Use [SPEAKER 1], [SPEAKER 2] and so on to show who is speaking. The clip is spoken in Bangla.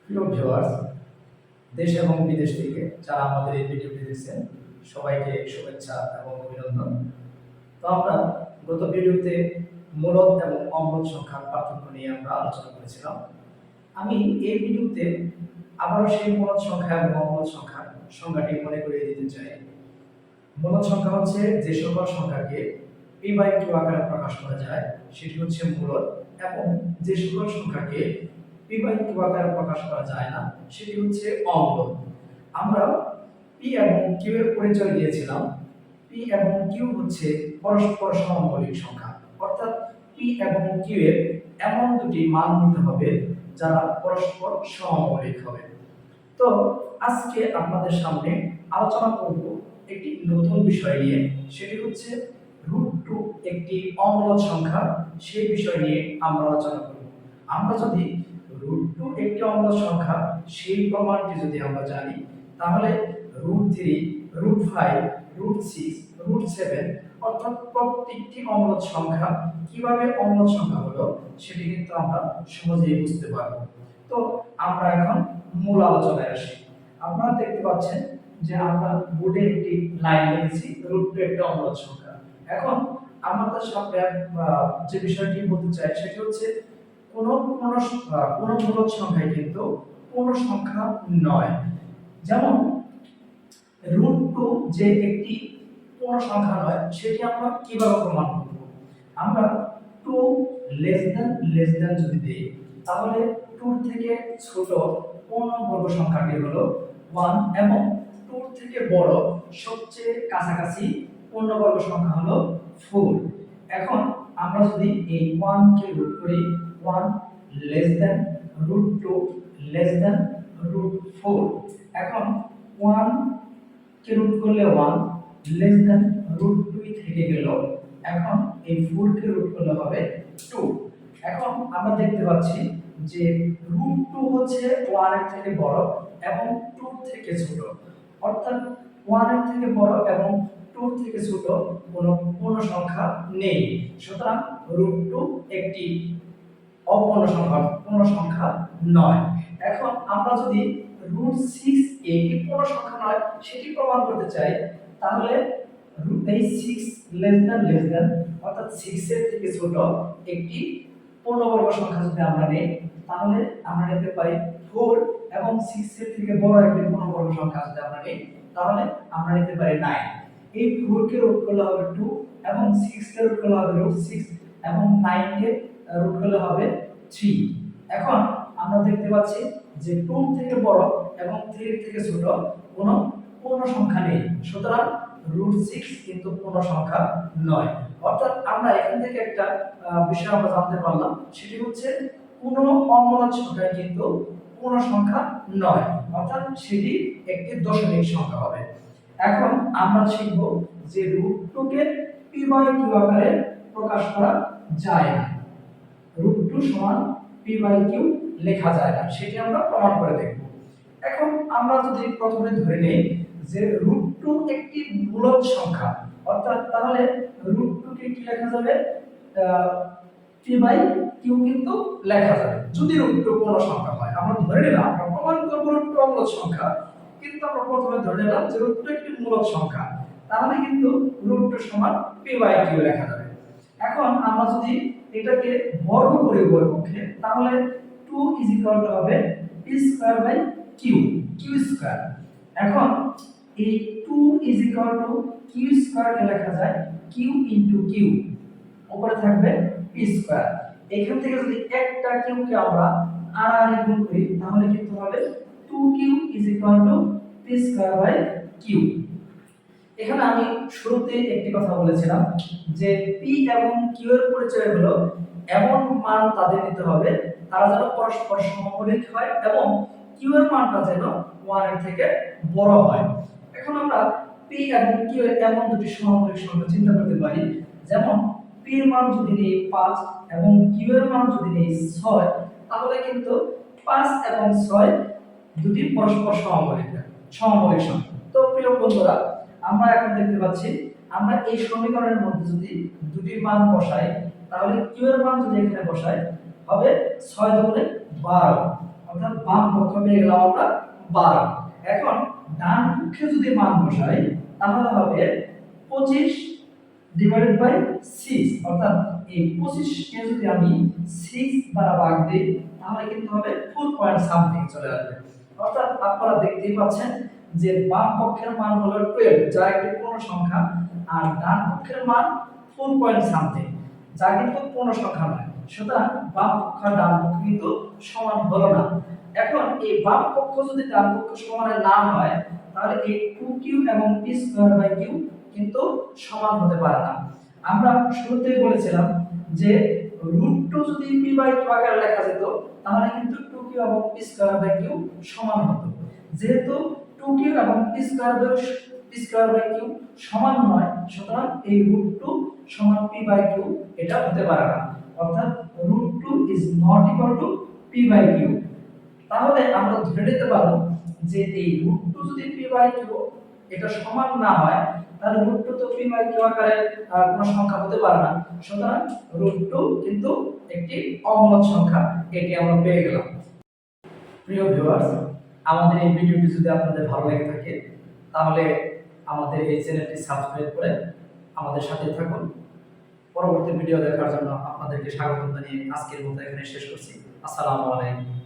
[SPEAKER 1] প্রিয় ভিউয়ার্স, দেশ এবং বিদেশ থেকে যারা আমাদের এই ভিডিওটি দেখছেন সবাইকে শুভেচ্ছা এবং অভিনন্দন। তো আমরা গত ভিডিওতে মূলদ এবং অম্লদ সংখ্যার পার্থক্য নিয়ে আমরা আলোচনা করেছিলাম। আমি এই ভিডিওতে আবারও সেই মূলদ সংখ্যা এবং অম্লদ সংখ্যার সংখ্যাটি মনে করিয়ে দিতে চাই। মূলদ সংখ্যা হচ্ছে যে সকল সংখ্যাকে p/q আকারে প্রকাশ করা যায় সেটি হচ্ছে মূলদ, এবং যে সকল সংখ্যাকে p/q আকারে প্রকাশ করা যায় না সেটি হচ্ছে অম্লদ। আমরা p এবং q এর পরিচয় দিয়েছিলাম। p এবং q হচ্ছে পরস্পর সমমৌলিক সংখ্যা, অর্থাৎ p এবং q এর এমন দুটি মান নিতে হবে যারা পরস্পর সমমৌলিক হবে। তো আজকে আপনাদের সামনে আলোচনা করব একটি নতুন বিষয় নিয়ে, সেটি হচ্ছে √2 একটি অম্লদ সংখ্যা। সেই বিষয় নিয়ে আমরা আলোচনা করব। আমরা যদি √2 একটি অম্লদ সংখ্যা সেই প্রমাণটি যদি আমরা জানি, তাহলে √3, √5, √6, √7 অর্থাৎ প্রত্যেকটি অম্লদ সংখ্যা কিভাবে অম্লদ সংখ্যা হলো সেটি কিন্তু আমরা সহজেই বুঝতে পারব। তো আমরা এখন মূল আলোচনায় আসি। আপনারা দেখতে পাচ্ছেন যে আমরা বোর্ডে একটি লাইন লিখেছি, √2 একটা অম্লদ সংখ্যা। এখন আমাদের সামনে যে বিষয়টি বলতে চাই সেটি হচ্ছে কোন মূলদ সংখ্যাই কিন্তু পূর্ণ সংখ্যা নয়। যেমন √2 যে একটি পূর্ণ সংখ্যা নয় সেটি আমরা কিভাবে প্রমাণ করব? আমরা 2 লেস দ্যান যদি দেই, তাহলে 2 থেকে ছোট পূর্ণবর্গ সংখ্যাটি হলো 1 এবং 2 থেকে বড় সবচেয়ে কাছাকাছি পূর্ণবর্গ সংখ্যা হলো 4। এখন আমরা যদি এই 1 কে রুট করি, 1 লেস দ্যান √2 লেস দ্যান √4। এখন 1 কে রুট করলে 1 লেস দ্যান √2 থেকে গেল। এখন এই 4 কে রুট করলে হবে 2। এখন আমরা দেখতে পাচ্ছি যে √2 হচ্ছে 1 এর থেকে বড় এবং 2 থেকে ছোট, অর্থাৎ 1 এর থেকে বড় এবং 2 থেকে ছোট কোনো পূর্ণ সংখ্যা নেই। সুতরাং √2 একটি পূর্ণ সংখ্যা নয়। এখন আমরা যদি √6 একটি পূর্ণ সংখ্যা নয় সেটি প্রমাণ করতে চাই, তাহলে এই 6 লেস দ্যান অর্থাৎ 6 এর থেকে ছোট একটি পূর্ণবর্গ সংখ্যা যদি আমরা নেই, তাহলে আমরা নিতে পারি 4, এবং 6 এর থেকে বড় একটি পূর্ণবর্গ সংখ্যা যদি আমরা নেই, তাহলে আমরা নিতে পারি 9। এই 4 কে রুট করলে হবে 2, এবং 6 কে রুট করলে হবে √6, এবং 9 কে রুট করলে হবে 3। এখন আমরা দেখতে পাচ্ছি যে 2 থেকে বড় এবং 3 থেকে ছোট কোনো পূর্ণ সংখ্যা নেই। সুতরাং √6 কিন্তু পূর্ণ সংখ্যা নয়। অর্থাৎ আমরা এখান থেকে একটা বিষয় আমরা জানতে পারলাম, সেটি হচ্ছে কোনো অম্লদ সংখ্যা কিন্তু পূর্ণ সংখ্যা নয়, অর্থাৎ সেটি একটি দশমিক সংখ্যা হবে। এখন আমরা শিখব যে √2 কে p/q আকারে প্রকাশ করা যায় না। √2 সমান p/q লেখা যায় না, সেটি আমরা প্রমাণ করে দেখব। এখন আমরা যদি প্রথমে ধরে নেই যে √2 একটি মূলদ সংখ্যা, অর্থাৎ তাহলে √2 কে কি লেখা যাবে? p/q কিন্তু লেখা যাবে যদি √2 পূর্ণ সংখ্যা হয়। আমরা ধরে নিলাম, আমরা প্রমাণ করব √2 মূলদ সংখ্যা, কিন্তু আমরা প্রথমে ধরে নিলাম যে √2 একটি মূলদ সংখ্যা, তাহলে কিন্তু √2 সমান p/q লেখা যাবে। এখন আমরা যদি এটাকে বর্গ করি উভয়পক্ষে, তাহলে 2 হবে p²/q, q²। এখন এই 2 q² কে লেখা যায় q * q, উপরে থাকবে p²। এখান থেকে যদি একটা q কে আমরা আর গুণ করি, তাহলে কিন্তু হবে 2q p²/q। এখানে আমি শুরুতে একটি কথা বলেছিলাম যে p এবং q এর পরিচয় হলো এমন মান তাদের দিতে হবে তারা যেন পরস্পর সমমৌলিক হয় এবং q এর মানটা যেন 1 এর থেকে বড় হয়। এখন আমরা p এবং q এর এমন দুটি সমমৌলিক সংখ্যা চিন্তা করতে পারি, যেমন p এর মান যদি নেই 5 এবং q এর মান যদি নেই 6, তাহলে কিন্তু 5 এবং 6 দুটি পরস্পর সমমৌলিক সংখ্যা। তো প্রিয় বন্ধুরা, আমরা এখন দেখতে পাচ্ছি আমরা এই সমীকরণের মধ্যে যদি দুটি মান বসাই, তাহলে q এর মান যদি এখানে বসাই হবে 6 × 12, অর্থাৎ বাম পক্ষ পেয়ে গেলাম আমরা 12। এখন ডান পক্ষে যদি মান বসাই তাহলে হবে 25 ডিভাইডেড বাই 6, অর্থাৎ এই 25 কে যদি আমি 6 দ্বারা ভাগ দিই তাহলে কিন্তু হবে 4 পয়েন্ট সামথিং চলে আসবে। অর্থাৎ আপনারা দেখতেই পাচ্ছেন যে বাম পক্ষের মান হলো 12, যা একটি পূর্ণ সংখ্যা, আর ডান পক্ষের মান 4 পয়েন্ট সামথিং, যা কিন্তু পূর্ণ সংখ্যা নয়। সুতরাং বাম পক্ষ আর ডান পক্ষ কিন্তু সমান হলো না। এখন এই বাম পক্ষ যদি ডান পক্ষ সমান না হয় তাহলে এই 2q এবং p স্কয়ার বাই q কিন্তু সমান হতে পারে না। আমরা শুরুতেই বলেছিলাম যে √2 যদি p বাই q আকারে লেখা যেত তাহলে কিন্তু 2q এবং p স্কয়ার বাই q সমান হতো। যেহেতু 2q এবং p স্কয়ার বাই q সমান নয়, সুতরাং এই √2 সমান p বাই q এটা হতে পারে না। অর্থাৎ √2 is not equal to p by q। তাহলে আমরা ধরে নিতে পারবো যে এই √2 যদি p বাই q এটা সমান না হয় তাহলে √2 তো p বাই q আকারে কোনো সংখ্যা হতে পারে না। সুতরাং √2 কিন্তু একটি অমূলক সংখ্যা, এটি আমরা পেয়ে গেলাম। প্রিয় ভিউয়ার্স, আমাদের এই ভিডিওটি যদি আপনাদের ভালো লেগে থাকে তাহলে আমাদের এই চ্যানেলটি সাবস্ক্রাইব করে আমাদের সাথে থাকুন। পরবর্তী ভিডিও দেখার জন্য আপনাদেরকে স্বাগত জানিয়ে আজকের মতো এখানে শেষ করছি। আসসালামু আলাইকুম।